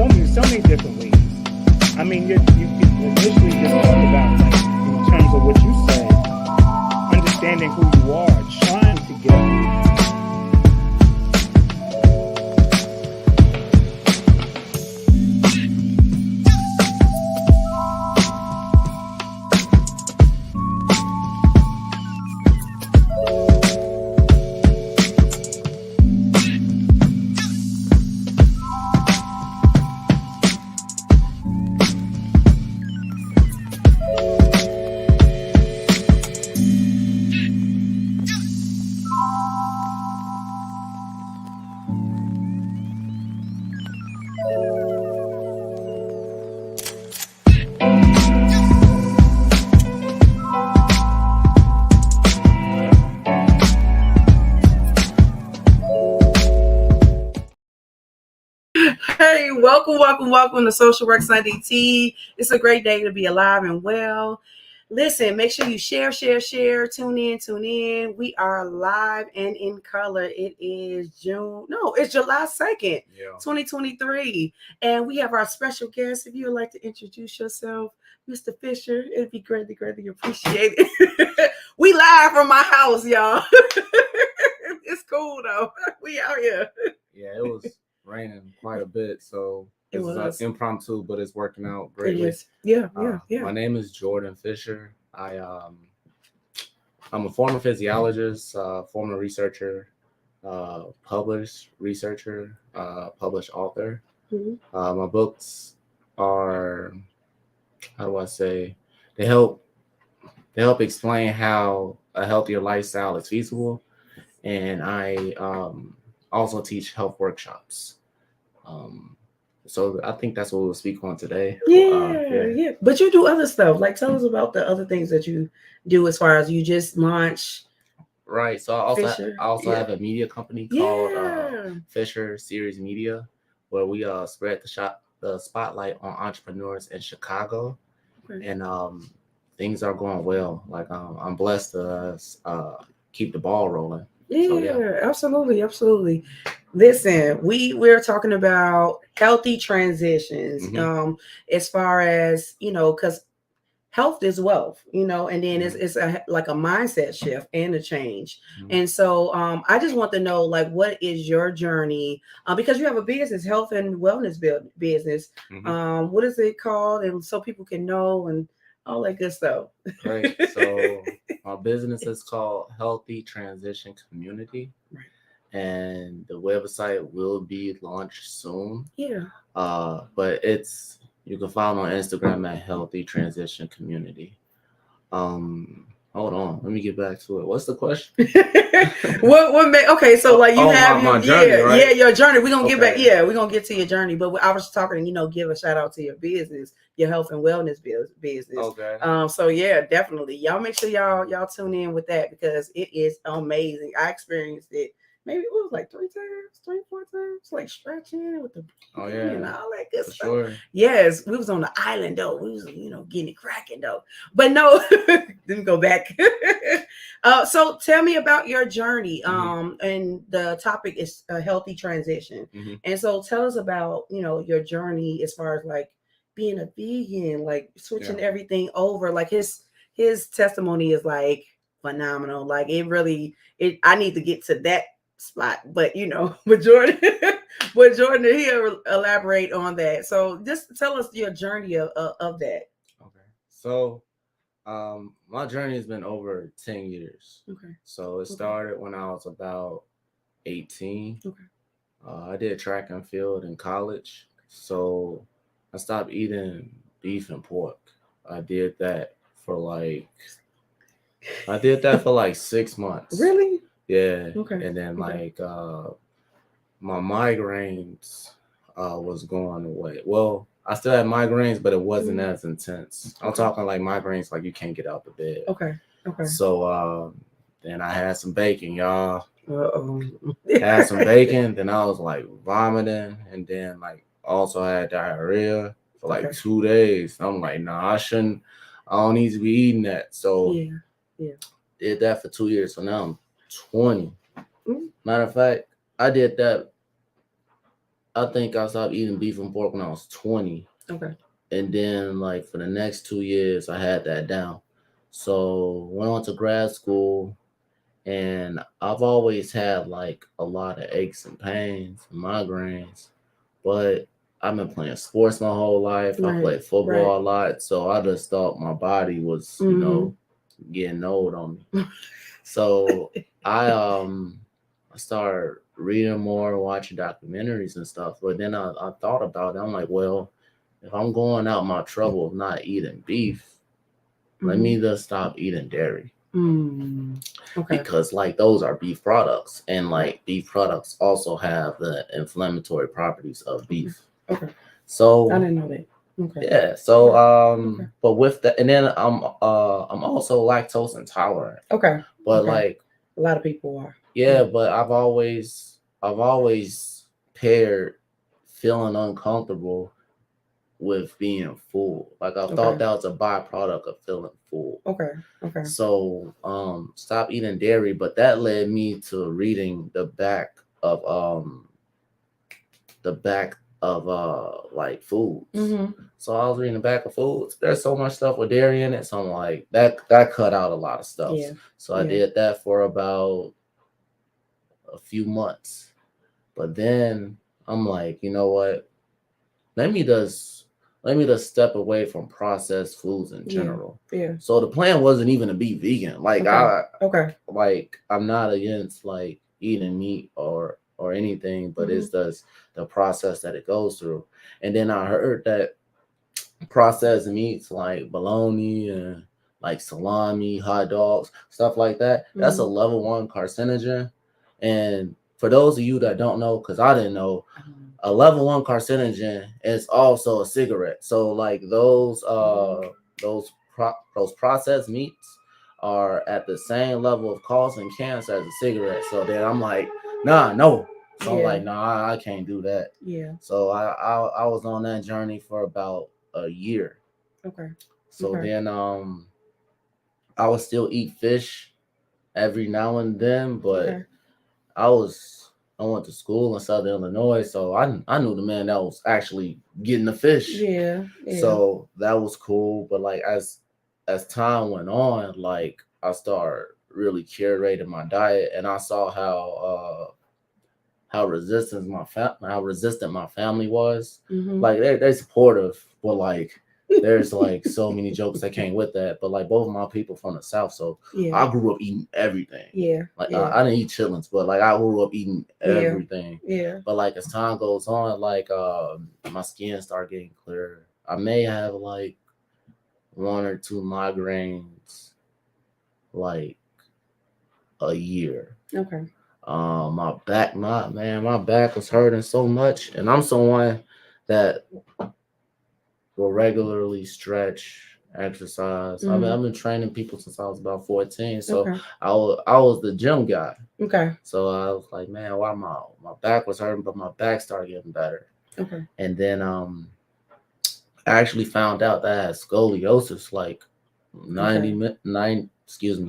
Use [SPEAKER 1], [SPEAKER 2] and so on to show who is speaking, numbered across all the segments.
[SPEAKER 1] so many different ways. I mean, you initially just talk about, like, in terms of what you said, understanding who you are, trying to get.
[SPEAKER 2] Hey, welcome to Social Work Sunday Tea. It's a great day to be alive and well. Listen, make sure you share. Tune in. We are live and in color. It is it's July 2nd, 2023. And we have our special guest. If you would like to introduce yourself, Mr. Fisher, it'd be greatly appreciated. We live from my house, y'all. It's cool though. We out here.
[SPEAKER 3] Yeah, it was raining quite a bit, so
[SPEAKER 2] It
[SPEAKER 3] this
[SPEAKER 2] was
[SPEAKER 3] is impromptu, but it's working out greatly.
[SPEAKER 2] It is. Yeah.
[SPEAKER 3] My name is Jordan Fisher. I'm a former physiologist, former researcher, published researcher, published author.
[SPEAKER 2] Mm-hmm.
[SPEAKER 3] My books are, how do I say, they help explain how a healthier lifestyle is feasible, and I also teach health workshops. So I think that's what we'll speak on today.
[SPEAKER 2] Yeah. But you do other stuff. Like, tell us about the other things that you do as far as you just launch.
[SPEAKER 3] Right. So I also have a media company called Fisher Series Media, where we spread the spotlight on entrepreneurs in Chicago, and things are going well. Like, I'm blessed to keep the ball rolling.
[SPEAKER 2] Yeah. Absolutely. Listen, we're talking about healthy transitions.
[SPEAKER 3] Mm-hmm.
[SPEAKER 2] As far as, because health is wealth, and then it's like a mindset shift and a change.
[SPEAKER 3] Mm-hmm.
[SPEAKER 2] And so I just want to know, like, what is your journey? Because you have a business, health and wellness business.
[SPEAKER 3] Mm-hmm.
[SPEAKER 2] What is it called? And so people can know and all that good stuff.
[SPEAKER 3] Right. So our business is called Healthy Transition Community.
[SPEAKER 2] Right.
[SPEAKER 3] And the website will be launched soon.
[SPEAKER 2] Yeah.
[SPEAKER 3] But you can follow on Instagram at Healthy Transition Community. Hold on, let me get back to it. What's the question?
[SPEAKER 2] Okay, so like you have
[SPEAKER 3] my journey, right?
[SPEAKER 2] Yeah, your journey. We're gonna get back. Yeah, we're gonna get to your journey. But I was talking, give a shout out to your business, your health and wellness business.
[SPEAKER 3] Okay.
[SPEAKER 2] So yeah, definitely. Y'all make sure y'all tune in with that because it is amazing. I experienced it. Maybe it was like 3 times, 4 times, like stretching with the and all that good stuff.
[SPEAKER 3] Sure.
[SPEAKER 2] Yes, we was on the island though. We was, getting it cracking though. But no, didn't go back. So tell me about your journey. And the topic is a healthy transition.
[SPEAKER 3] Mm-hmm.
[SPEAKER 2] And so tell us about, your journey as far as like being a vegan, like switching everything over. Like his testimony is like phenomenal. Like I need to get to that spot, but with Jordan he'll elaborate on that. So just tell us your journey of that.
[SPEAKER 3] Okay. So my journey has been over 10 years.
[SPEAKER 2] Okay.
[SPEAKER 3] So it started when I was about 18.
[SPEAKER 2] Okay.
[SPEAKER 3] I did track and field in college. So I stopped eating beef and pork. I did that for like 6 months.
[SPEAKER 2] Really?
[SPEAKER 3] Yeah.
[SPEAKER 2] Okay.
[SPEAKER 3] And then my migraines was going away. Well, I still had migraines, but it wasn't as intense. I'm talking like migraines like you can't get out the bed.
[SPEAKER 2] Okay.
[SPEAKER 3] So then I had some bacon, y'all.
[SPEAKER 2] Uh-oh.
[SPEAKER 3] Had some bacon, then I was like vomiting, and then like also had diarrhea for like 2 days. I'm like, nah, I don't need to be eating that. So did that for 2 years. So now I'm 20. Matter of fact, I did that I think I stopped eating beef and pork when I was 20.
[SPEAKER 2] Okay.
[SPEAKER 3] And then like for the next 2 years I had that down. So went on to grad school, and I've always had like a lot of aches and pains and migraines, but I've been playing sports my whole life. I
[SPEAKER 2] Right.
[SPEAKER 3] played football
[SPEAKER 2] Right.
[SPEAKER 3] a lot, so I just thought my body was, getting old on me. So I started reading more, watching documentaries and stuff. But then I thought about it. I'm like, well, if I'm going out my trouble of not eating beef, let me just stop eating dairy.
[SPEAKER 2] Okay.
[SPEAKER 3] Because like those are beef products, and like beef products also have the inflammatory properties of beef.
[SPEAKER 2] Okay.
[SPEAKER 3] So
[SPEAKER 2] I didn't know that. Okay.
[SPEAKER 3] yeah. So
[SPEAKER 2] Okay.
[SPEAKER 3] but with that, and then I'm also lactose intolerant.
[SPEAKER 2] Okay.
[SPEAKER 3] But
[SPEAKER 2] Okay.
[SPEAKER 3] like
[SPEAKER 2] A lot of people are.
[SPEAKER 3] yeah, but I've always paired feeling uncomfortable with being full. Like I
[SPEAKER 2] Okay.
[SPEAKER 3] thought that was a byproduct of feeling full.
[SPEAKER 2] Okay. Okay.
[SPEAKER 3] So stop eating dairy, but that led me to reading the back of like foods. So I was reading the back of foods. There's so much stuff with dairy in it. So I'm like, that cut out a lot of stuff.
[SPEAKER 2] Yeah.
[SPEAKER 3] So I did that for about a few months. But then I'm like, you know what? Let me just step away from processed foods in general.
[SPEAKER 2] Yeah.
[SPEAKER 3] So the plan wasn't even to be vegan. Like I'm not against like eating meat or anything, but it's just the process that it goes through. And then I heard that processed meats like bologna and like salami, hot dogs, stuff like that, that's a level 1 carcinogen. And for those of you that don't know, because I didn't know, a level 1 carcinogen is also a cigarette. So like those processed meats are at the same level of causing cancer as a cigarette. So then I'm like, no. So I'm like, I can't do that.
[SPEAKER 2] Yeah.
[SPEAKER 3] So I was on that journey for about a year.
[SPEAKER 2] Okay.
[SPEAKER 3] So then I would still eat fish every now and then, but I went to school in Southern Illinois, so I knew the man that was actually getting the fish.
[SPEAKER 2] Yeah.
[SPEAKER 3] So that was cool. But like as time went on, like I started really curating my diet, and I saw how resistant my family was. Like they're supportive, but like there's like so many jokes that came with that. But like both of my people from the South, so I grew up eating everything. Like I didn't eat chitlins, but like I grew up eating everything. But like as time goes on, like my skin started getting clearer. I may have like 1 or 2 migraines like a year.
[SPEAKER 2] Okay.
[SPEAKER 3] My back was hurting so much, and I'm someone that will regularly stretch, exercise. I've been training people since I was about 14, so I was the gym guy.
[SPEAKER 2] Okay.
[SPEAKER 3] So I was like, man, why my back was hurting, but my back started getting better.
[SPEAKER 2] Okay.
[SPEAKER 3] And then I actually found out that I had scoliosis like a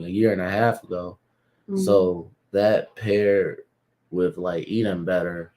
[SPEAKER 3] year and a half ago. So that paired with like eating better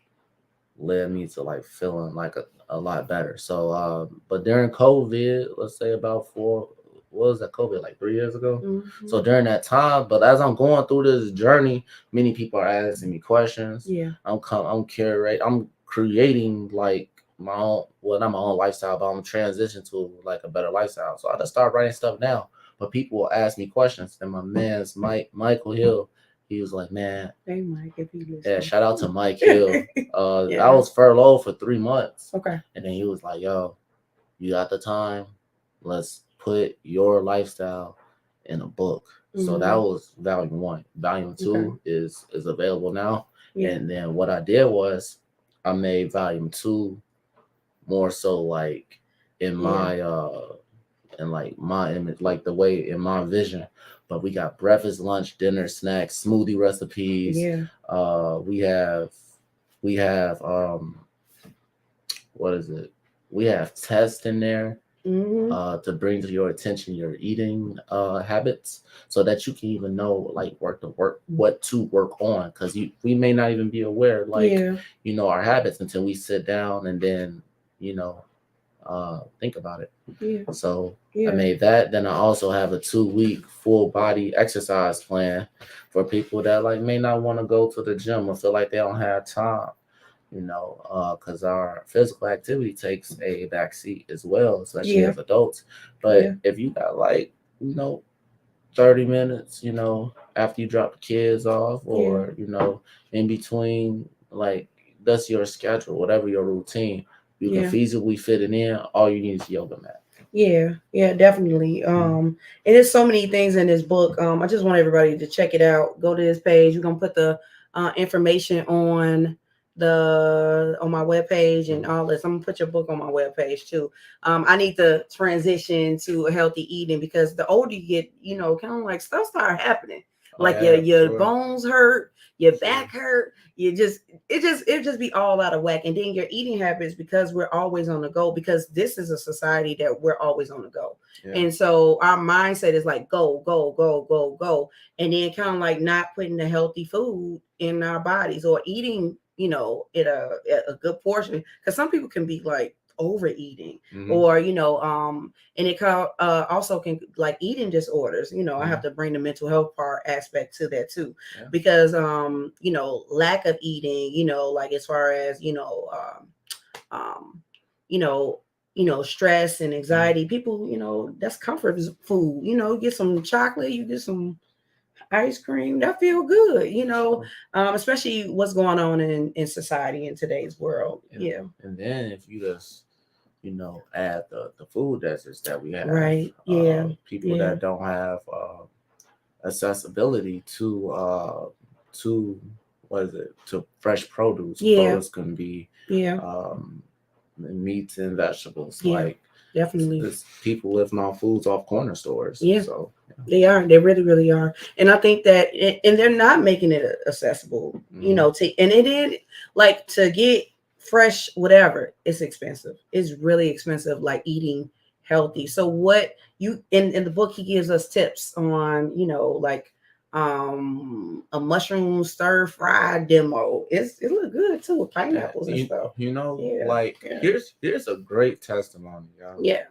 [SPEAKER 3] led me to like feeling like a lot better. So but during COVID, let's say about COVID like 3 years ago. So during that time, but as I'm going through this journey, many people are asking me questions. I'm curating, I'm creating like my own, well, not my own lifestyle, but I'm transitioning to like a better lifestyle. So I just start writing stuff down. But people will ask me questions. And my man's Michael Hill, he was like, man.
[SPEAKER 2] Hey, Mike, if you listen.
[SPEAKER 3] Yeah, shout out to Mike Hill. I was furloughed for 3 months.
[SPEAKER 2] Okay.
[SPEAKER 3] And then he was like, yo, you got the time? Let's put your lifestyle in a book. So that was volume 1. Volume 2 is available now. And then what I did was I made volume 2 more so like in my and like my image, like the way in my vision. But we got breakfast, lunch, dinner, snacks, smoothie recipes. We have what is it? We have tests in there to bring to your attention your eating habits, so that you can even know like what to work on, because we may not even be aware like
[SPEAKER 2] Yeah.
[SPEAKER 3] our habits until we sit down and then you know think about it.
[SPEAKER 2] Yeah.
[SPEAKER 3] So I
[SPEAKER 2] Yeah.
[SPEAKER 3] made that. Then I also have a 2-week full body exercise plan for people that like may not want to go to the gym or feel like they don't have time, because our physical activity takes a backseat as well, especially
[SPEAKER 2] Yeah.
[SPEAKER 3] as adults.
[SPEAKER 2] Yeah.
[SPEAKER 3] But if you got like, 30 minutes, after you drop the kids off, or, in between, like that's your schedule, whatever your routine, you can
[SPEAKER 2] Yeah.
[SPEAKER 3] feasibly fit it in. All you need is a yoga mat.
[SPEAKER 2] Yeah, definitely. And there's so many things in this book. I just want everybody to check it out. Go to this page. We're gonna put the information on my webpage and all this. I'm gonna put your book on my webpage too. I need to transition to a healthy eating, because the older you get, kind of like stuff start happening. Like your
[SPEAKER 3] Sure.
[SPEAKER 2] bones hurt, your back hurt, it just be all out of whack. And then your eating habits, because we're always on the go, because this is a society that we're always on the go.
[SPEAKER 3] Yeah.
[SPEAKER 2] And so our mindset is like go, go, go, go, go. And then kind of like not putting the healthy food in our bodies, or eating, at a good portion. Because some people can be like overeating, or and it also can like eating disorders. I have to bring the mental health part aspect to that too.
[SPEAKER 3] Yeah.
[SPEAKER 2] Because lack of eating, like as far as stress and anxiety, people, that's comfort food. Get some chocolate, you get some ice cream, that feel good, especially what's going on in society in today's world. Yeah.
[SPEAKER 3] And then if you just add the food deserts that we have,
[SPEAKER 2] Right. Yeah.
[SPEAKER 3] people that don't have accessibility to what is it, to fresh produce.
[SPEAKER 2] Yeah.
[SPEAKER 3] Produce can be meats and vegetables.
[SPEAKER 2] Yeah.
[SPEAKER 3] Like
[SPEAKER 2] Definitely.
[SPEAKER 3] there's people living on foods off corner stores.
[SPEAKER 2] Yeah.
[SPEAKER 3] So
[SPEAKER 2] they really, really are. And I think that, and they're not making it accessible, and it is like to get fresh, whatever, it's expensive. It's really expensive, like eating healthy. So what you, in the book, he gives us tips on, like a mushroom stir fry demo. It look good too, with pineapples and stuff.
[SPEAKER 3] Here's a great testimony, y'all.
[SPEAKER 2] Yeah.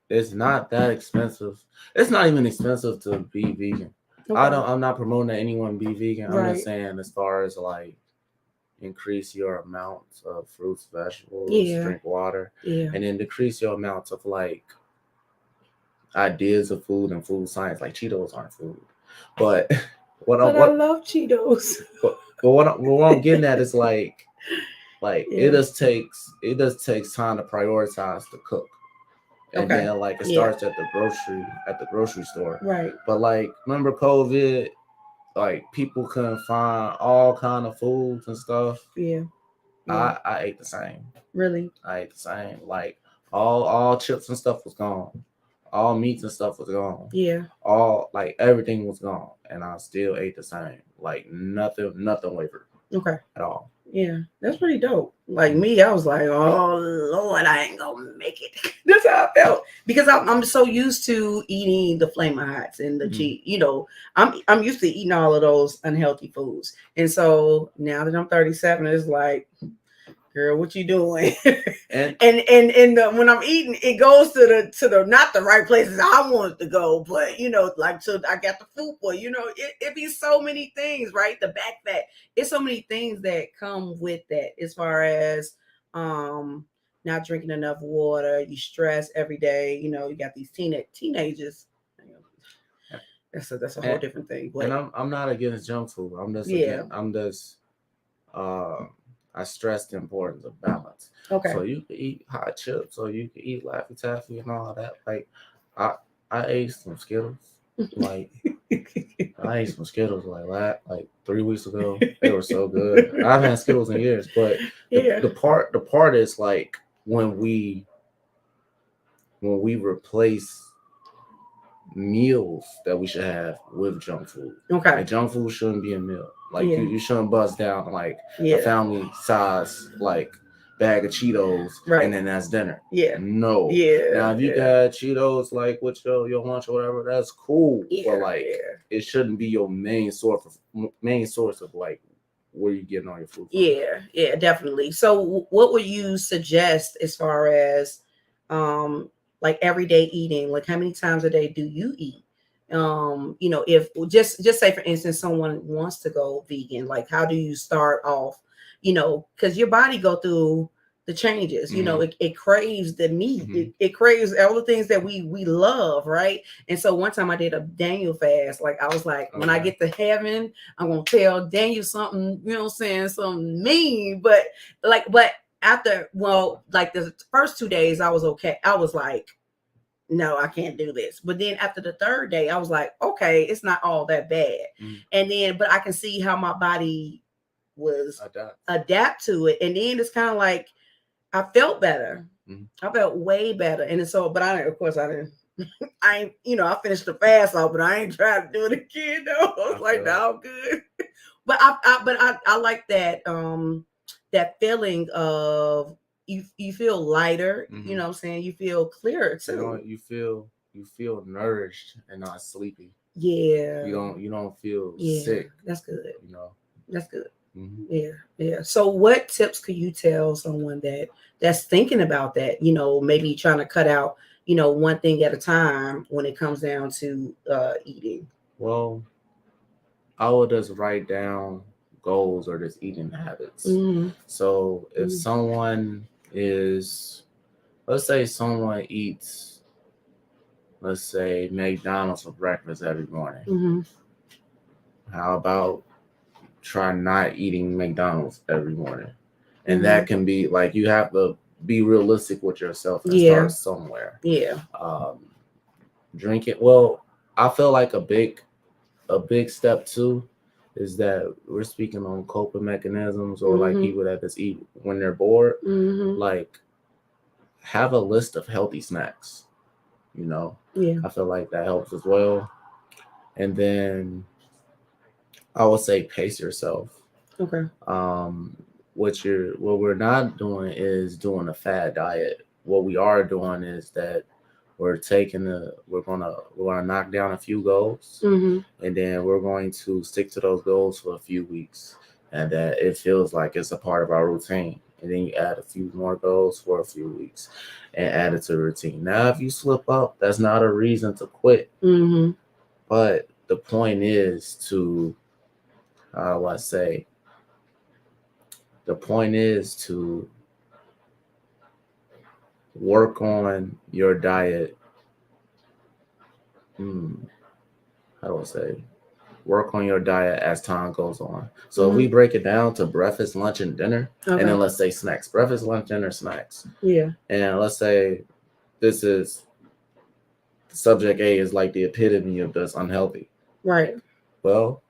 [SPEAKER 3] It's not that expensive. It's not even expensive to be vegan. Okay. I'm not promoting that anyone be vegan.
[SPEAKER 2] Right.
[SPEAKER 3] I'm just saying, as far as like increase your amounts of fruits, vegetables, drink water, and then decrease your amounts of like ideas of food and food science. Like Cheetos aren't food, but I
[SPEAKER 2] love Cheetos.
[SPEAKER 3] But what I'm getting at is like it just takes time to prioritize to cook. And then like it starts at the grocery store.
[SPEAKER 2] Right.
[SPEAKER 3] But like, remember COVID, like people couldn't find all kind of foods and stuff.
[SPEAKER 2] Yeah.
[SPEAKER 3] I ate the same.
[SPEAKER 2] Really?
[SPEAKER 3] I ate the same. Like all chips and stuff was gone. All meats and stuff was gone.
[SPEAKER 2] Yeah.
[SPEAKER 3] All like everything was gone. And I still ate the same. Like nothing wavered.
[SPEAKER 2] Okay.
[SPEAKER 3] At all.
[SPEAKER 2] Yeah, that's pretty dope. Like me, I was like, oh Lord, I ain't gonna make it. That's how I felt, because I'm so used to eating the Flamin' Hots and the cheese. I'm used to eating all of those unhealthy foods, and so now that I'm 37, it's like, girl, what you doing? and when I'm eating, it goes to the not the right places I want it to go, but like, so I got the food for it be so many things, right? The back fat, it's so many things that come with that, as far as not drinking enough water, you stress every day, you got these teenagers. That's a whole different thing. But,
[SPEAKER 3] and I'm not against junk food. I stress the importance of balance.
[SPEAKER 2] Okay.
[SPEAKER 3] So you can eat hot chips, or you can eat Laffy Taffy and all that. Like I ate some Skittles. Like I ate some Skittles like 3 weeks ago. They were so good. I've had Skittles in years, but the part is like when we replace meals that we should have with junk food.
[SPEAKER 2] Okay.
[SPEAKER 3] Like junk food shouldn't be a meal. Like you shouldn't bust down like a family size like bag of Cheetos,
[SPEAKER 2] Right.
[SPEAKER 3] and then that's dinner.
[SPEAKER 2] Yeah.
[SPEAKER 3] No.
[SPEAKER 2] Yeah.
[SPEAKER 3] Now, if you got Cheetos like with your lunch or whatever, that's cool. But like, it shouldn't be your main source of like where you getting all your food from.
[SPEAKER 2] Yeah, definitely. So, what would you suggest as far as like everyday eating? Like, how many times a day do you eat? If just say for instance, someone wants to go vegan, like how do you start off? Because your body go through the changes. It craves the meat. It craves all the things that we love, right? And so one time I did a Daniel fast. Like I was like, when I get to heaven, I'm gonna tell Daniel something, something mean. But after, like the first 2 days, I was okay. I was like, no, I can't do this. But then after the third day, I was like, okay, it's not all that bad. And then, but I can see how my body was adapt to it. And then it's kind of like, I felt better. I felt way better. And so, but I didn't, I finished the fast off, but I ain't trying to do it again. No, I was like, no, I'm good. But I like that, that feeling of, you feel lighter, you know what I'm saying? You feel clearer too.
[SPEAKER 3] You feel nourished and not sleepy.
[SPEAKER 2] Yeah.
[SPEAKER 3] You don't feel sick.
[SPEAKER 2] That's good. That's good.
[SPEAKER 3] Mm-hmm.
[SPEAKER 2] Yeah. So what tips could you tell someone that's thinking about that, maybe trying to cut out, one thing at a time when it comes down to eating?
[SPEAKER 3] Well, I would just write down goals or just eating habits. So if someone let's say someone eats, let's say McDonald's for breakfast every morning. How about try not eating McDonald's every morning? And that can be like, you have to be realistic with yourself and start somewhere. Drinking. Well, I feel like a big step too is that we're speaking on coping mechanisms, or like people that just eat when they're bored. Like, have a list of healthy snacks. I feel like that helps as well. And then I would say pace yourself.
[SPEAKER 2] Okay.
[SPEAKER 3] What we're not doing is doing a fad diet. What we are doing is that we're gonna knock down a few goals, and then we're going to stick to those goals for a few weeks, and that it feels like it's a part of our routine. And then you add a few more goals for a few weeks and add it to the routine. Now, if you slip up, that's not a reason to quit. But the point is to, the point is to work on your diet. Work on your diet as time goes on. So if we break it down to breakfast, lunch, and dinner, and then let's say snacks, breakfast, lunch, dinner, snacks. And let's say this is subject A is like the epitome of this unhealthy.
[SPEAKER 2] Right.
[SPEAKER 3] Well,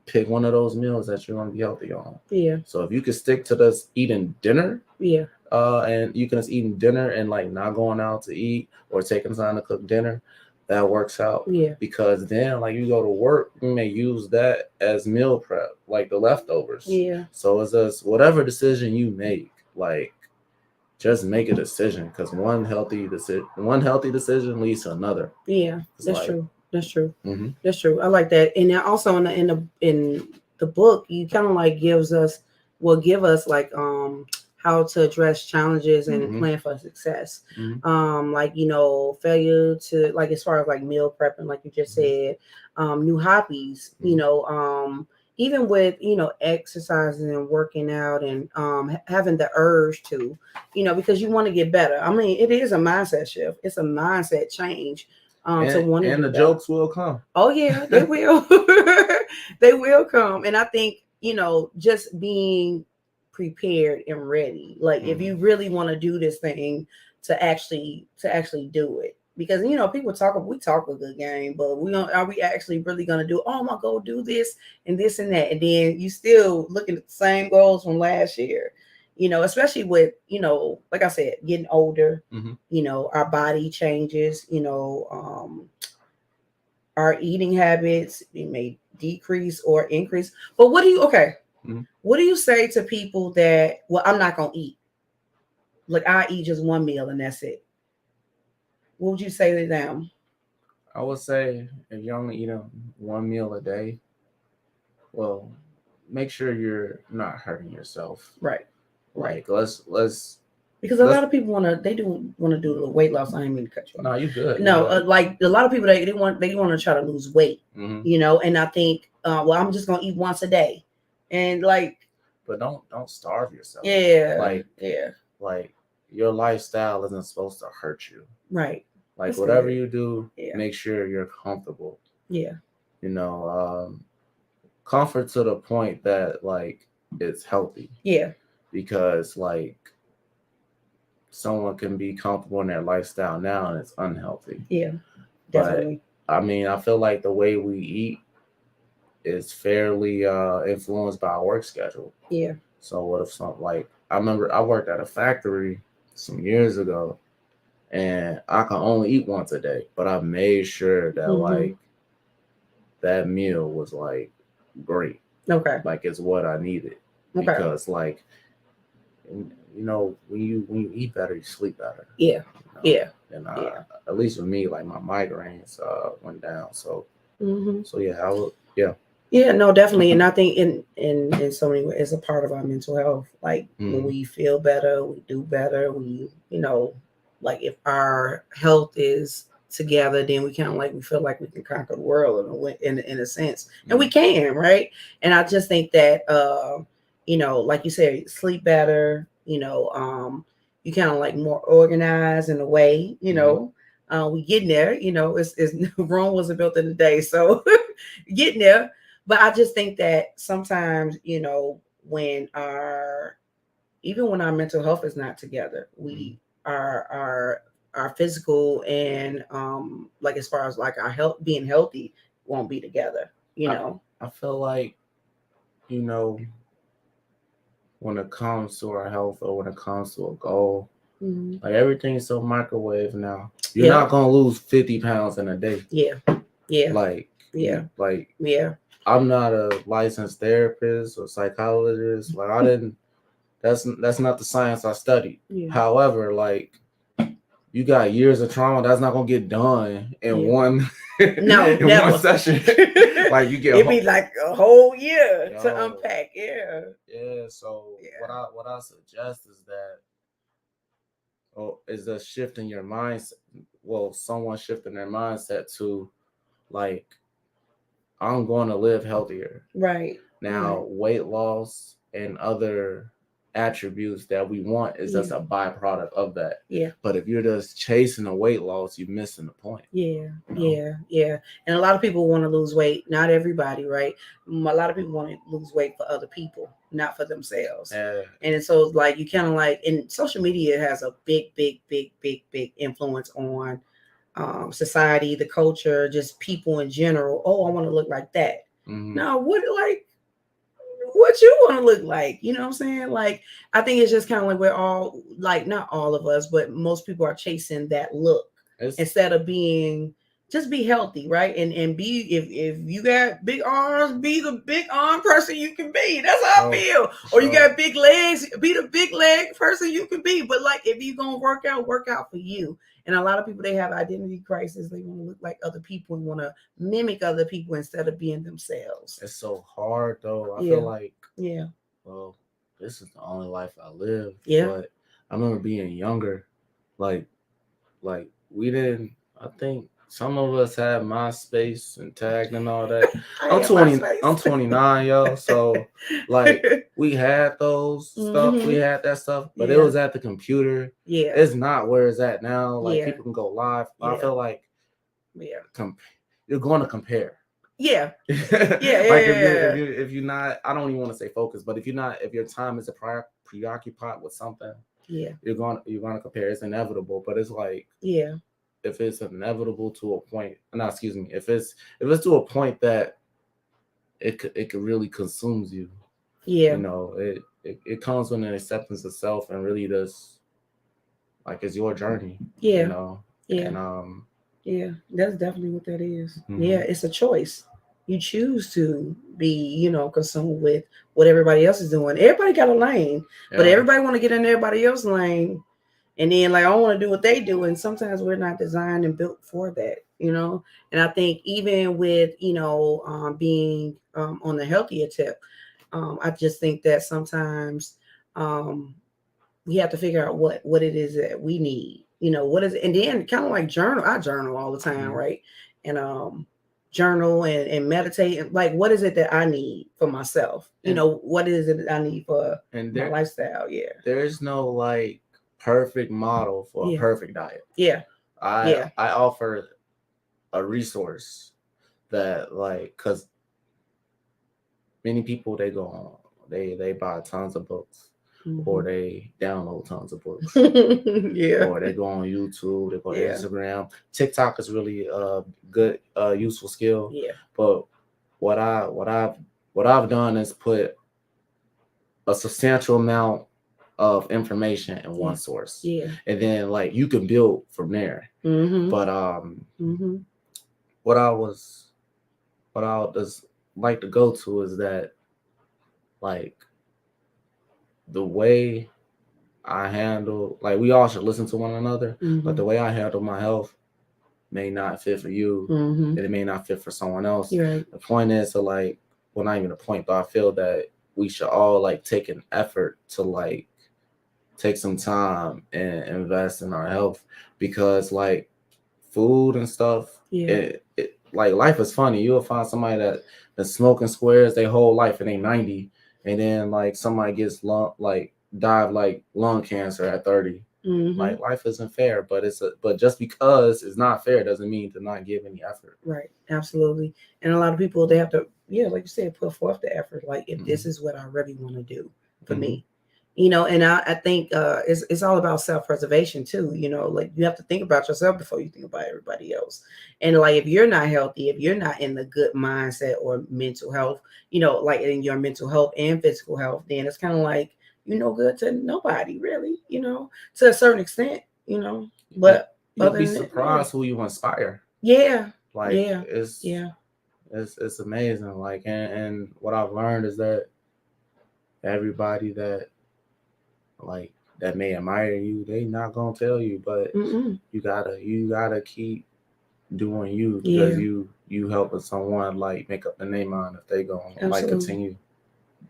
[SPEAKER 3] pick one of those meals that you're going to be healthy on. So if you could stick to this eating dinner, and you can just eating dinner and like not going out to eat or taking time to cook dinner, that works out. Because then, like, you go to work, you may use that as meal prep, like the leftovers. So it's just whatever decision you make, like, just make a decision, because one healthy decision leads to another.
[SPEAKER 2] That's true. That's true. I like that. And then also in the book, you kind of like give us like how to address challenges and plan for success. Like, failure to, like, as far as like meal prepping, like you just said, new hobbies, even with, exercising and working out and having the urge to, because you want to get better. I mean, it is a mindset shift. It's a mindset change. To want to,
[SPEAKER 3] and the jokes will come.
[SPEAKER 2] Oh yeah, they will. They will come. And I think, just being prepared and ready. Like, if you really want to do this thing, to actually do it. Because people we talk a good game, but are we actually really gonna do, oh, I'm gonna go do this and this and that, and then you still looking at the same goals from last year. Especially with, like I said, getting older, our body changes, our eating habits, it may decrease or increase. But what do you say to people that, well, I'm not going to eat? like I eat just one meal and that's it. What would you say to them?
[SPEAKER 3] I would say if you're only eating one meal a day, well, make sure you're not hurting yourself.
[SPEAKER 2] Right.
[SPEAKER 3] Like let's
[SPEAKER 2] because a lot of people want to do the weight loss. I didn't mean to cut you off.
[SPEAKER 3] No, you good.
[SPEAKER 2] No, like a lot of people they want to try to lose weight, you know. And I think, well, I'm just gonna eat once a day, and like,
[SPEAKER 3] but don't starve yourself.
[SPEAKER 2] Yeah,
[SPEAKER 3] like your lifestyle isn't supposed to hurt you.
[SPEAKER 2] Right.
[SPEAKER 3] Like whatever you do, make sure you're comfortable.
[SPEAKER 2] Yeah.
[SPEAKER 3] You know, comfort to the point that like it's healthy.
[SPEAKER 2] Yeah.
[SPEAKER 3] Because like someone can be comfortable in their lifestyle now and it's unhealthy.
[SPEAKER 2] Yeah, definitely.
[SPEAKER 3] But, I mean, I feel like the way we eat is fairly influenced by our work schedule.
[SPEAKER 2] Yeah.
[SPEAKER 3] So what if something like, I remember I worked at a factory some years ago and I can only eat once a day, but I made sure that like that meal was like great.
[SPEAKER 2] Okay.
[SPEAKER 3] Like it's what I needed.
[SPEAKER 2] Okay.
[SPEAKER 3] Because like, you know, when you eat better, you sleep better.
[SPEAKER 2] Yeah. You know?
[SPEAKER 3] And at least with me, like my migraines went down. So so yeah, I would
[SPEAKER 2] Yeah, no, definitely. And I think in so many ways, it's a part of our mental health. Like when we feel better, we do better. We, you know, like if our health is together, then we kind of like, we feel like we can conquer the world in a sense. And we can, right? And I just think that, you know, like you said, sleep better, you know, you kind of like more organized in a way, you know, we getting there, you know, it's Rome wasn't built in a day. So getting there. But I just think that sometimes, you know, even when our mental health is not together, we our physical and like as far as like our health being healthy won't be together, you know.
[SPEAKER 3] I feel like, you know, when it comes to our health or when it comes to a goal, like everything's so microwave now. You're not gonna lose 50 pounds in a day.
[SPEAKER 2] Yeah.
[SPEAKER 3] Like
[SPEAKER 2] like
[SPEAKER 3] I'm not a licensed therapist or psychologist. Like I didn't. That's not the science I studied.
[SPEAKER 2] Yeah.
[SPEAKER 3] However, like you got years of trauma that's not gonna get done in one one session. Like you get
[SPEAKER 2] it'd be like a whole year to unpack. Yeah.
[SPEAKER 3] So what I suggest is that is a shift in your mindset. Well, someone shifting their mindset to like, I'm going to live healthier.
[SPEAKER 2] Right.
[SPEAKER 3] Now, weight loss and other attributes that we want is just a byproduct of that.
[SPEAKER 2] Yeah.
[SPEAKER 3] But if you're just chasing the weight loss, you're missing the point.
[SPEAKER 2] Yeah. Yeah. And a lot of people want to lose weight. Not everybody, right? A lot of people want to lose weight for other people, not for themselves. And so like you kind of like, and social media has a big influence on society, the culture, just people in general. Oh, I want to look like that. Now, what you want to look like? You know what I'm saying? Like, I think it's just kind of like we're all like, not all of us, but most people are chasing that look instead of just be healthy, right? And be, if you got big arms, be the big arm person you can be. That's how I feel. Or you got big legs, be the big leg person you can be. But like, if you're gonna work out for you. And a lot of people, they have identity crisis. They want to look like other people and want to mimic other people instead of being themselves.
[SPEAKER 3] It's so hard though. I feel like, well, this is the only life I live.
[SPEAKER 2] Yeah.
[SPEAKER 3] But I remember being younger, like we didn't, I think some of us had MySpace and tagged and all that. I'm 29, yo. So like we had those stuff, we had that stuff, but it was at the computer. Yeah, it's not where it's at now. Like people can go live. I feel like you're going to compare. Like if you're not, I don't even want to say focus, but if your time is preoccupied with something, you're gonna compare. It's inevitable, but it's like if it's inevitable to a point, if it's to a point that it could really consumes you. You know, it comes with an acceptance of self and really does, like, it's your journey. You know. And
[SPEAKER 2] that's definitely what that is. It's a choice. You choose to be, you know, consumed with what everybody else is doing. Everybody got a lane, but everybody want to get in everybody else's lane. And then like I want to do what they do, and sometimes we're not designed and built for that, you know. And I think even with being on the healthier tip, I just think that sometimes um, we have to figure out what it is that we need, you know, what is it, and then kind of like journal. I journal all the time, right? And journal and meditate, and like what is it that I need for myself, you know, what is it that I need for my lifestyle.
[SPEAKER 3] There is no like perfect model for a perfect diet. I offer a resource that like, because many people they go on, they buy tons of books, or they download tons of books, or they go on YouTube, they go on Instagram. TikTok is really a good useful skill. But what I've done is put a substantial amount of information in one source, and then like you can build from there. But what I just like to go to is that like the way I handle, like we all should listen to one another, but the way I handle my health may not fit for you, and it may not fit for someone else. The point is to like, well, not even a point, but I feel that we should all like take an effort to like take some time and invest in our health, because like food and stuff, it like life is funny. You'll find somebody that's smoking squares their whole life and they 90, and then like somebody gets die of like lung cancer at 30. Like life isn't fair, but but just because it's not fair doesn't mean to not give any effort.
[SPEAKER 2] Right, absolutely. And a lot of people, they have to, like you said, put forth the effort. Like if this is what I really want to do for me, you know. And I think it's all about self-preservation too. You know, like you have to think about yourself before you think about everybody else. And like if you're not healthy, if you're not in the good mindset or mental health, you know, like in your mental health and physical health, then it's kind of like you're no good to nobody, really, you know, to a certain extent, you know. But
[SPEAKER 3] you'll be surprised who you inspire. Like it's amazing. Like and what I've learned is that everybody that like that may admire you, they not gonna tell you, but you gotta keep doing you, because you helping someone like make up the name on if they gonna like continue.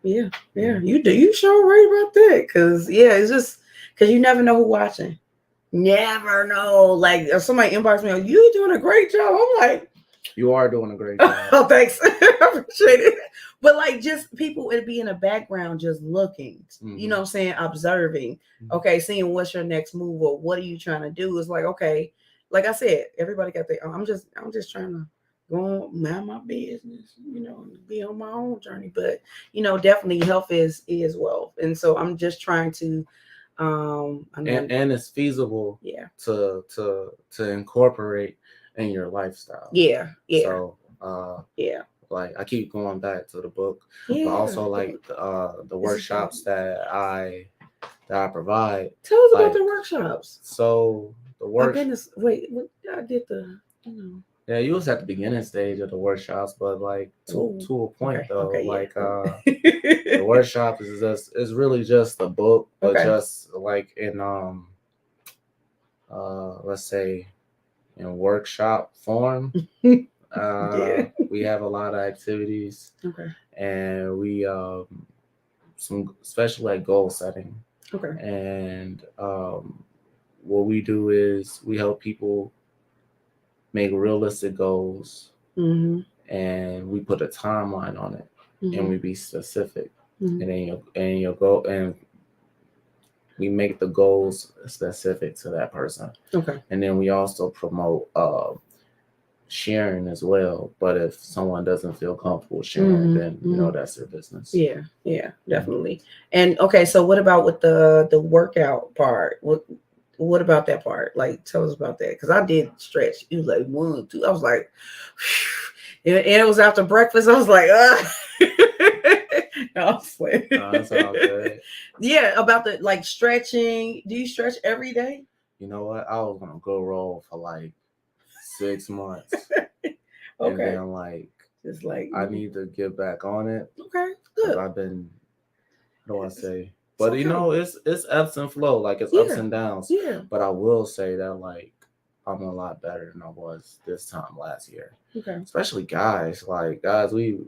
[SPEAKER 2] You do. You sure right about that, because it's just because you never know who's watching. Never know. Like if somebody inbox me, you doing a great job. I'm like,
[SPEAKER 3] you are doing a great job.
[SPEAKER 2] Oh, thanks. I appreciate it. But like just people would be in the background just looking, you know what I'm saying, observing, okay, seeing what's your next move or what are you trying to do. It's like, okay, like I said, everybody got their I'm just trying to go on, mind my business, you know, be on my own journey. But you know, definitely health is wealth. And so I'm just trying to
[SPEAKER 3] and it's feasible to incorporate in your lifestyle. So like I keep going back to the book, but also like the workshops that I provide.
[SPEAKER 2] Tell us about the workshops.
[SPEAKER 3] So the work.
[SPEAKER 2] Wait, I did the, you know.
[SPEAKER 3] Yeah, you was at the beginning stage of the workshops, but like to a point though, like the workshop is really just a book, but just like in let's say in workshop form. We have a lot of activities, and we some especially like goal setting. And what we do is we help people make realistic goals, and we put a timeline on it, and we be specific, and then your goal, and we make the goals specific to that person. And then we also promote sharing as well. But if someone doesn't feel comfortable sharing, then you know that's their business.
[SPEAKER 2] Yeah, definitely. And okay, so what about with the workout part? What about that part? Like, tell us about that, because I did stretch. You was like 1, 2. I was like, and it was after breakfast. I was like, no, I'm sweating.
[SPEAKER 3] That's all good.
[SPEAKER 2] Yeah, about the like stretching. Do you stretch every day?
[SPEAKER 3] You know what? I was gonna go roll for like 6 months. And then like I need to get back on it.
[SPEAKER 2] Good.
[SPEAKER 3] I've been, how do I say? But
[SPEAKER 2] okay.
[SPEAKER 3] you know, it's ebbs and flow, like it's
[SPEAKER 2] Yeah.
[SPEAKER 3] ups and downs.
[SPEAKER 2] Yeah.
[SPEAKER 3] But I will say that like I'm a lot better than I was this time last year.
[SPEAKER 2] Okay.
[SPEAKER 3] Especially guys. Like guys, we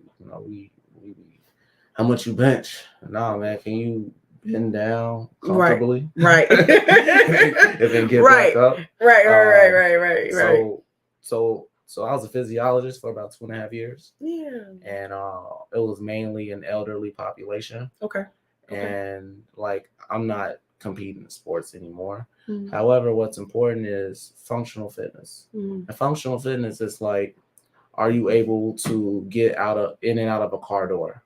[SPEAKER 3] how much you bench? Nah, man, can you bend down comfortably?
[SPEAKER 2] Right.
[SPEAKER 3] And then get
[SPEAKER 2] Right.
[SPEAKER 3] back up.
[SPEAKER 2] Right.
[SPEAKER 3] So I was a physiologist for about 2.5 years.
[SPEAKER 2] Yeah.
[SPEAKER 3] And it was mainly an elderly population.
[SPEAKER 2] Okay.
[SPEAKER 3] And like I'm not competing in sports anymore.
[SPEAKER 2] Mhm.
[SPEAKER 3] However, what's important is functional fitness.
[SPEAKER 2] Mhm.
[SPEAKER 3] And functional fitness is like, are you able to get in and out of a car door?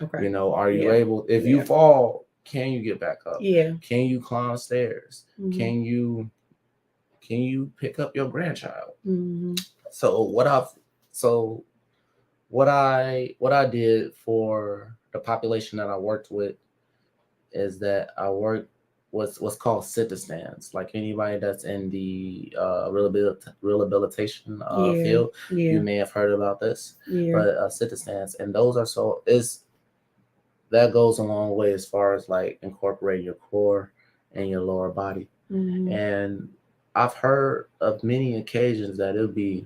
[SPEAKER 2] Okay.
[SPEAKER 3] You know, are you
[SPEAKER 2] Yeah.
[SPEAKER 3] able, if you fall, can you get back up?
[SPEAKER 2] Yeah.
[SPEAKER 3] Can you climb stairs?
[SPEAKER 2] Mhm.
[SPEAKER 3] Can you pick up your grandchild?
[SPEAKER 2] Mhm.
[SPEAKER 3] So what I did for the population that I worked with is that I worked what's called sit-to-stands. Like anybody that's in the rehabilitation field, you may have heard about this.
[SPEAKER 2] Yeah.
[SPEAKER 3] But sit-to-stands, and those are that goes a long way as far as like incorporating your core and your lower body.
[SPEAKER 2] Mhm.
[SPEAKER 3] And I've heard of many occasions that it'll be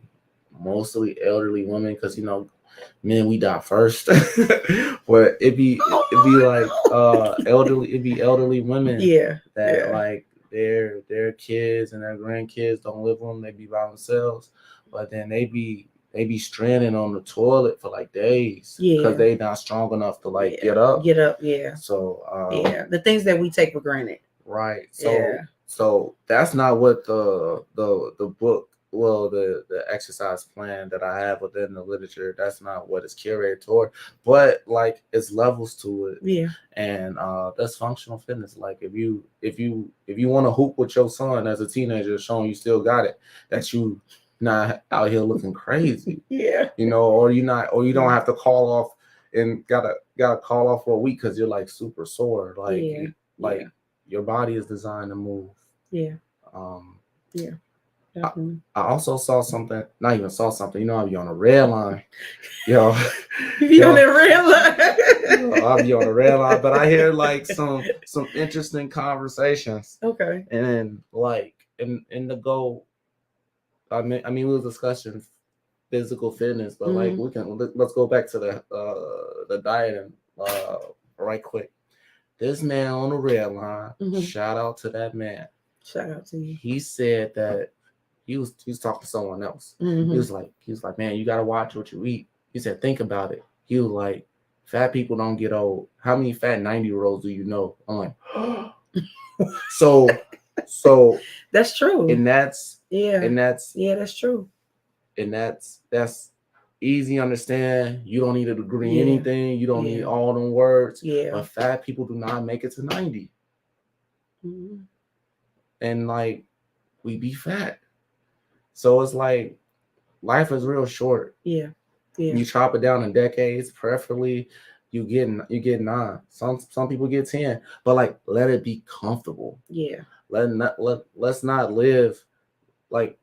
[SPEAKER 3] mostly elderly women, because you know, men, we die first. But it'd be like elderly women
[SPEAKER 2] Yeah.
[SPEAKER 3] that like their kids and their grandkids don't live with them, they be by themselves, but then they be stranded on the toilet for like days because they not strong enough to like get up.
[SPEAKER 2] Yeah.
[SPEAKER 3] So
[SPEAKER 2] the things that we take for granted.
[SPEAKER 3] Right. So that's not what the book, well, the exercise plan that I have within the literature, that's not what it's curated toward. But like it's levels to it.
[SPEAKER 2] Yeah.
[SPEAKER 3] And that's functional fitness. Like if you want to hoop with your son as a teenager, showing you still got it, that you not out here looking crazy.
[SPEAKER 2] Yeah.
[SPEAKER 3] You know, or you don't have to call off and gotta call off for a week because you're like super sore. Like your body is designed to move.
[SPEAKER 2] Yeah.
[SPEAKER 3] Yeah.
[SPEAKER 2] Definitely.
[SPEAKER 3] I also saw something. Not even saw something. You know, I'll be on a red line. Yo,
[SPEAKER 2] be on the red line.
[SPEAKER 3] I'll be on the red line. But I hear like some interesting conversations.
[SPEAKER 2] Okay.
[SPEAKER 3] And then like in the goal, I mean we was discussing physical fitness, but like let's go back to the dieting right quick. This man on the red line, shout out to that man.
[SPEAKER 2] Shout out to you.
[SPEAKER 3] He said that he was talking to someone else. He was like, man, you gotta watch what you eat. He said, think about it. He was like, fat people don't get old. How many fat 90-year-olds do you know? I'm like, so
[SPEAKER 2] that's true.
[SPEAKER 3] And that's
[SPEAKER 2] that's true.
[SPEAKER 3] And that's easy to understand. You don't need a degree in anything. You don't need all them words.
[SPEAKER 2] Yeah.
[SPEAKER 3] But fat people do not make it to 90. And like we be fat. So it's like life is real short.
[SPEAKER 2] Yeah.
[SPEAKER 3] You chop it down in decades, preferably you get 9. Some people get 10. But like let it be comfortable.
[SPEAKER 2] Yeah.
[SPEAKER 3] Let's not live like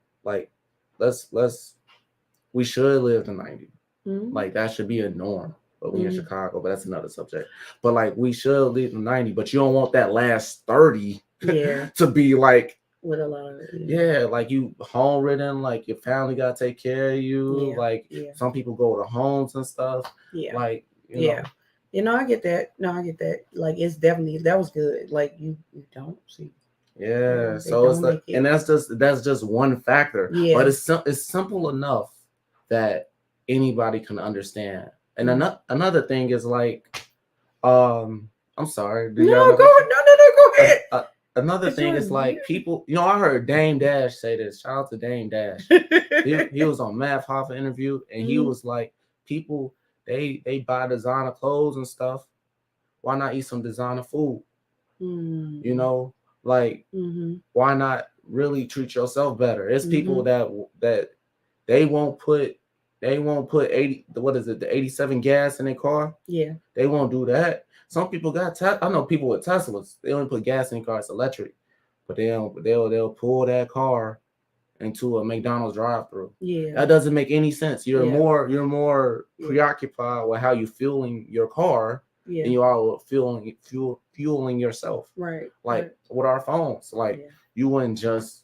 [SPEAKER 3] we should live to 90. Like that should be a norm. But we in Chicago, but that's another subject. But like we should live to 90, but you don't want that last 30 to be like
[SPEAKER 2] with a lot of
[SPEAKER 3] like you home ridden, like your family gotta take care of you. Some people go to homes and stuff. Like you know.
[SPEAKER 2] You know, I get that. No, I get that. Like it's definitely, that was good. Like you don't see.
[SPEAKER 3] Yeah. So it's like, and that's just one factor.
[SPEAKER 2] Yeah.
[SPEAKER 3] But it's simple enough that anybody can understand. And another thing is like, I'm sorry.
[SPEAKER 2] No, go ahead.
[SPEAKER 3] Another thing is like people, you know, I heard Dame Dash say this. Shout out to Dame Dash. he was on Math Hoffa interview, and he was like, people, they buy designer clothes and stuff. Why not eat some designer food? You know, like why not really treat yourself better? It's people that they won't put 80, the 87 gas in their car.
[SPEAKER 2] Yeah.
[SPEAKER 3] They won't do that. Some people I know people with Teslas, they only put gas in their car, it's electric. But they'll pull that car into a McDonald's drive-thru.
[SPEAKER 2] Yeah.
[SPEAKER 3] That doesn't make any sense. You're more preoccupied with how you're fueling your car
[SPEAKER 2] Yeah.
[SPEAKER 3] than you are with fueling yourself.
[SPEAKER 2] Right.
[SPEAKER 3] Like
[SPEAKER 2] right.
[SPEAKER 3] with our phones, like
[SPEAKER 2] Yeah.
[SPEAKER 3] you wouldn't just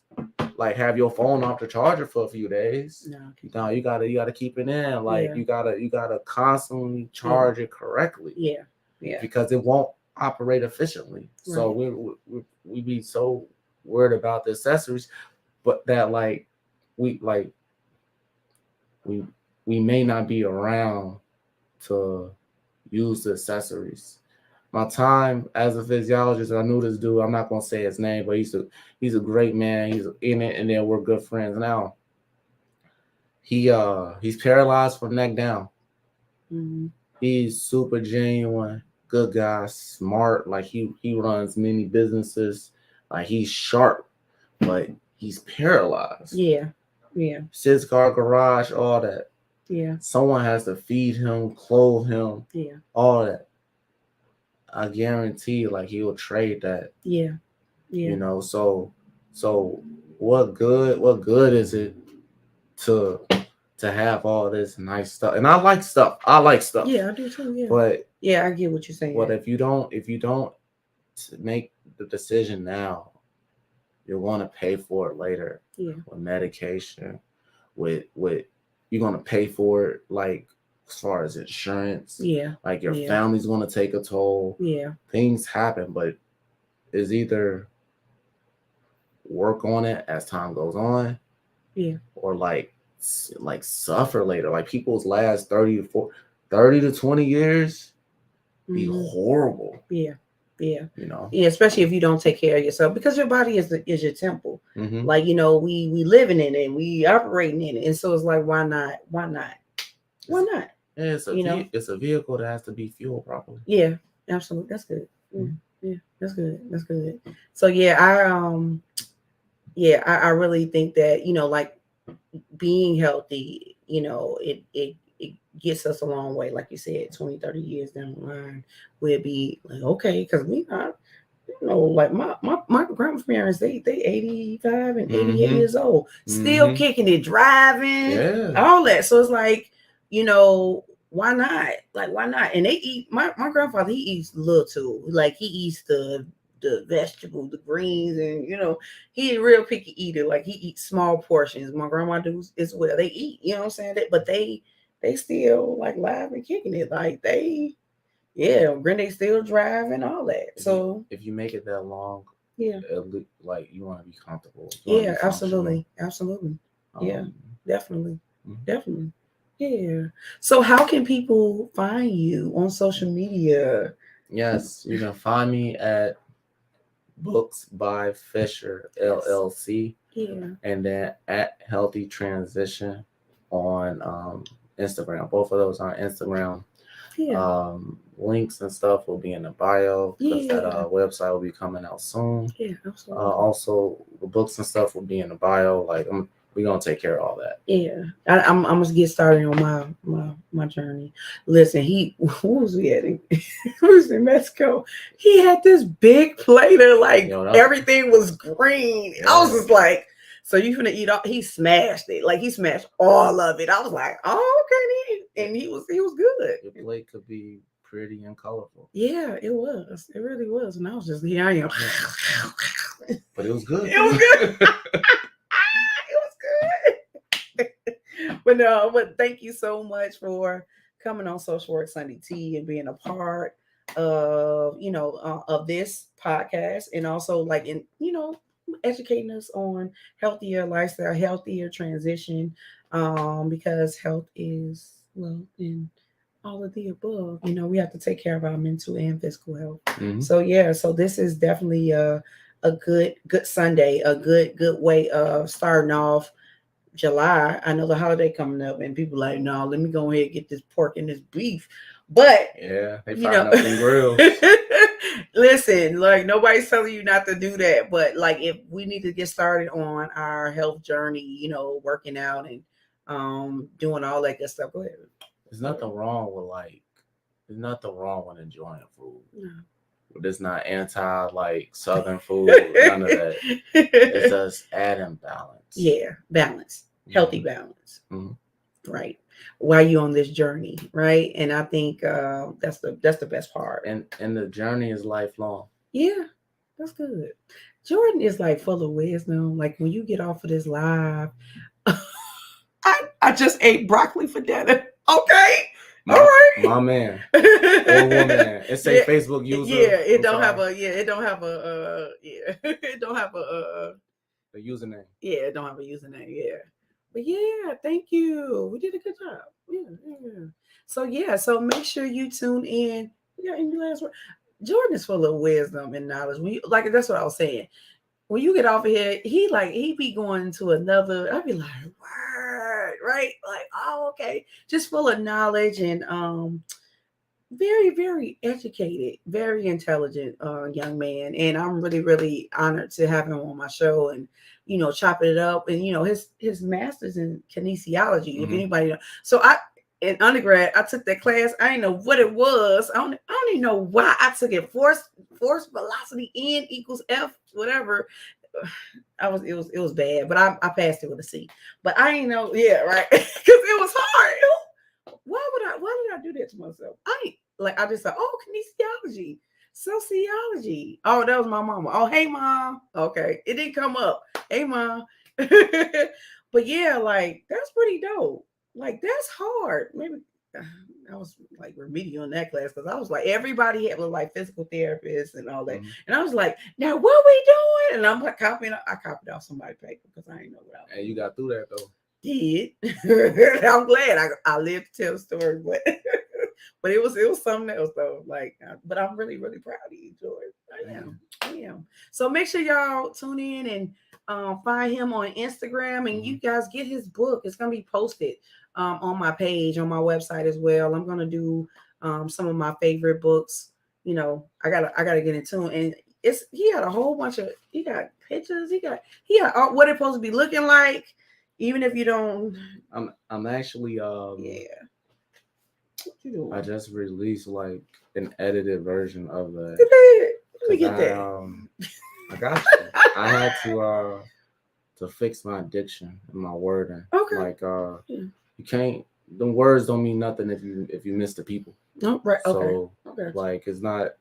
[SPEAKER 3] like have your phone off the charger for a few days.
[SPEAKER 2] No.
[SPEAKER 3] You gotta keep it in. Like
[SPEAKER 2] Yeah.
[SPEAKER 3] you gotta constantly charge it correctly.
[SPEAKER 2] Yeah. Yeah.
[SPEAKER 3] Because it won't operate efficiently. So we be so worried about the accessories, but that we may not be around to use the accessories. My time as a physiologist, I knew this dude. I'm not gonna say his name, but he's a great man. He's in it, and then we're good friends now. He's paralyzed from neck down.
[SPEAKER 2] Mm-hmm.
[SPEAKER 3] He's super genuine, good guy, smart. Like he runs many businesses. Like he's sharp, but he's paralyzed.
[SPEAKER 2] Yeah. Yeah.
[SPEAKER 3] 6-car garage, all that.
[SPEAKER 2] Yeah.
[SPEAKER 3] Someone has to feed him, clothe him,
[SPEAKER 2] Yeah.
[SPEAKER 3] all that. I guarantee, like he will trade that.
[SPEAKER 2] Yeah. Yeah.
[SPEAKER 3] You know, so what good is it to have all this nice stuff? And I like stuff.
[SPEAKER 2] Yeah, I do too. Yeah.
[SPEAKER 3] But
[SPEAKER 2] yeah, I get what you're saying.
[SPEAKER 3] But if you don't make the decision now, you're going to pay for it later.
[SPEAKER 2] Yeah.
[SPEAKER 3] With medication, with you're going to pay for it, like as far as insurance.
[SPEAKER 2] Yeah.
[SPEAKER 3] Like your family's going to take a toll.
[SPEAKER 2] Yeah.
[SPEAKER 3] Things happen, but it's either work on it as time goes on.
[SPEAKER 2] Yeah.
[SPEAKER 3] Or like suffer later. Like people's last 30 to 20 years be horrible.
[SPEAKER 2] Yeah. Yeah.
[SPEAKER 3] You know.
[SPEAKER 2] Yeah, especially if you don't take care of yourself, because your body is your temple.
[SPEAKER 3] Mm-hmm.
[SPEAKER 2] Like, you know, we living in it, we operating in it, and so it's like, why not? Yeah,
[SPEAKER 3] it's a vehicle that has to be fueled properly.
[SPEAKER 2] Yeah, absolutely. That's good.
[SPEAKER 3] Mm-hmm.
[SPEAKER 2] Yeah, that's good. So yeah, I really think that, you know, like being healthy, you know, it gets us a long way. Like you said, 20, 30 years down the line, we'll be like, okay, because we not, you know, like my grandparents, they 85 and 88 years old, still kicking it, driving, all that. So it's like, you know, why not? Like, why not? And they eat, my grandfather, he eats little too. Like he eats the vegetables, the greens, and you know, he a real picky eater. Like he eats small portions. My grandma does as well. They eat, you know what I'm saying? But they still like live and kicking it. Like granddad still driving, all that. So
[SPEAKER 3] if you make it that long, like you want to be comfortable.
[SPEAKER 2] Yeah, absolutely. Yeah, definitely. Yeah. So how can people find you on social media?
[SPEAKER 3] Yes, you can find me at Books by Fisher LLC.
[SPEAKER 2] Yeah.
[SPEAKER 3] And then at Healthy Transition on Instagram. Both of those on Instagram.
[SPEAKER 2] Yeah.
[SPEAKER 3] Links and stuff will be in the bio, because that website will be coming out soon.
[SPEAKER 2] Yeah, absolutely.
[SPEAKER 3] Also, the books and stuff will be in the bio. Like we're gonna take care of all that.
[SPEAKER 2] Yeah, I'm gonna get started on my journey. Listen, who was we at? He was in Mexico. He had this big plater, like everything was green. Yeah. I was just like, so you finna eat all? He smashed it, like he smashed all of it. I was like, oh, okay, and he was good.
[SPEAKER 3] Your plate could be pretty and colorful.
[SPEAKER 2] Yeah, it was. It really was, and I was just here I am.
[SPEAKER 3] But it was good.
[SPEAKER 2] It was good. But thank you so much for coming on Social Work Sunday Tea and being a part of, you know, of this podcast, and also like in, you know, educating us on healthier lifestyle, healthier transition, because health is, well, in all of the above. You know, we have to take care of our mental and physical health. Mm-hmm. So this is definitely a good Sunday, a good way of starting off July. I know the holiday coming up, and people like, no, let me go ahead and get this pork and this beef. But
[SPEAKER 3] yeah, they firing up them grills.
[SPEAKER 2] Listen, like nobody's telling you not to do that, but like if we need to get started on our health journey, you know, working out and doing all that good stuff, go ahead.
[SPEAKER 3] There's nothing wrong with enjoying food. No. It's not anti like Southern food, none of that. It's just adding balance.
[SPEAKER 2] Yeah, balance, healthy balance.
[SPEAKER 3] Mm-hmm.
[SPEAKER 2] right. While you on this journey, right? And I think that's the best part.
[SPEAKER 3] And the journey is lifelong.
[SPEAKER 2] Yeah, that's good. Jordan is like full of wisdom. Like when you get off of this live, I just ate broccoli for dinner. Okay. All right.
[SPEAKER 3] My man. Or woman. It say Facebook user.
[SPEAKER 2] Yeah, it
[SPEAKER 3] I'm
[SPEAKER 2] don't
[SPEAKER 3] sorry.
[SPEAKER 2] have a it don't have a it don't have
[SPEAKER 3] The username.
[SPEAKER 2] yeah, it don't have a username. Yeah. But yeah, thank you. We did a good job. Yeah. So make sure you tune in. Yeah, any last word? Jordan is full of wisdom and knowledge. When you, like that's what I was saying. When you get off of here, he be going to another. I'd be like, word, right? Like, oh, okay. Just full of knowledge and very, very educated, very intelligent young man. And I'm really, really honored to have him on my show and chopping it up. And his master's in kinesiology. If anybody knows. So in undergrad, I took that class. I didn't know what it was. I don't even know why I took it. Force velocity N equals F, whatever. It was bad, but I passed it with a C. But I didn't know, yeah, right. Because it was hard. Why did I do that to myself? I just thought, oh, kinesiology, sociology. Oh, that was my mama. Oh, hey mom. Okay. It didn't come up. Hey mom. But yeah, like that's pretty dope. Like that's hard. Maybe I was like remedial in that class because I was like everybody had like physical therapists and all that, and I was like, now what we doing? And I'm like I copied off somebody's paper because I didn't know what I was.
[SPEAKER 3] And you got through that though.
[SPEAKER 2] Did. I'm glad I lived to tell the story, but it was something else though. Like, but I'm really really proud of you, George. I am. So make sure y'all tune in and find him on Instagram, and you guys get his book. It's gonna be posted on my page on my website as well. I'm gonna do some of my favorite books. I gotta get into it. And he had a whole bunch of he got pictures. He got what it's supposed to be looking like. Even if you don't,
[SPEAKER 3] I'm actually I just released like an edited version of the.
[SPEAKER 2] Let me get that.
[SPEAKER 3] I got you. I had to fix my diction and my wording.
[SPEAKER 2] Okay.
[SPEAKER 3] Like you can't. The words don't mean nothing if you miss the people.
[SPEAKER 2] No, right.
[SPEAKER 3] So
[SPEAKER 2] Okay.
[SPEAKER 3] like it's not.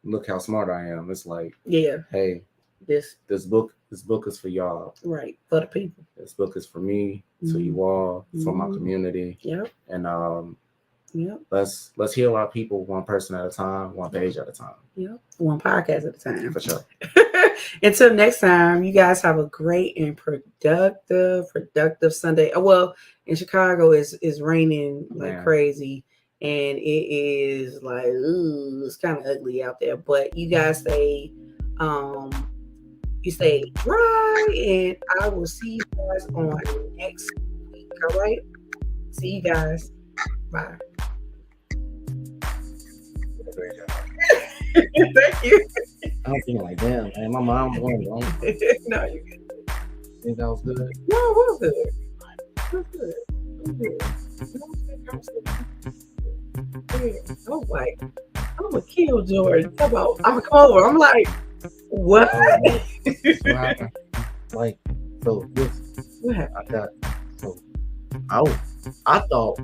[SPEAKER 3] Look how smart I am. It's like hey.
[SPEAKER 2] This
[SPEAKER 3] book is for y'all.
[SPEAKER 2] Right. For the people.
[SPEAKER 3] This book is for me, to you all, for my community.
[SPEAKER 2] Yep.
[SPEAKER 3] And let's heal our people one person at a time, one page at a time.
[SPEAKER 2] Yep. One podcast at a time.
[SPEAKER 3] For sure.
[SPEAKER 2] Until next time, you guys have a great and productive Sunday. Well, in Chicago it's raining like crazy. And it is like it's kind of ugly out there. But you guys stay dry, and I will see you guys on next week. All right. See you guys. Bye. Thank you.
[SPEAKER 3] I'm thinking like, damn, man, my mom won.
[SPEAKER 2] No, you good.
[SPEAKER 3] Think that was good?
[SPEAKER 2] No, it was good. It was good. Yeah. I was like, I'm gonna kill Jordan. I'm gonna come over. I'm like, what?
[SPEAKER 3] What happened? Like, so this,
[SPEAKER 2] What happened?
[SPEAKER 3] I got, so I thought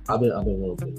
[SPEAKER 3] I've been a little bit.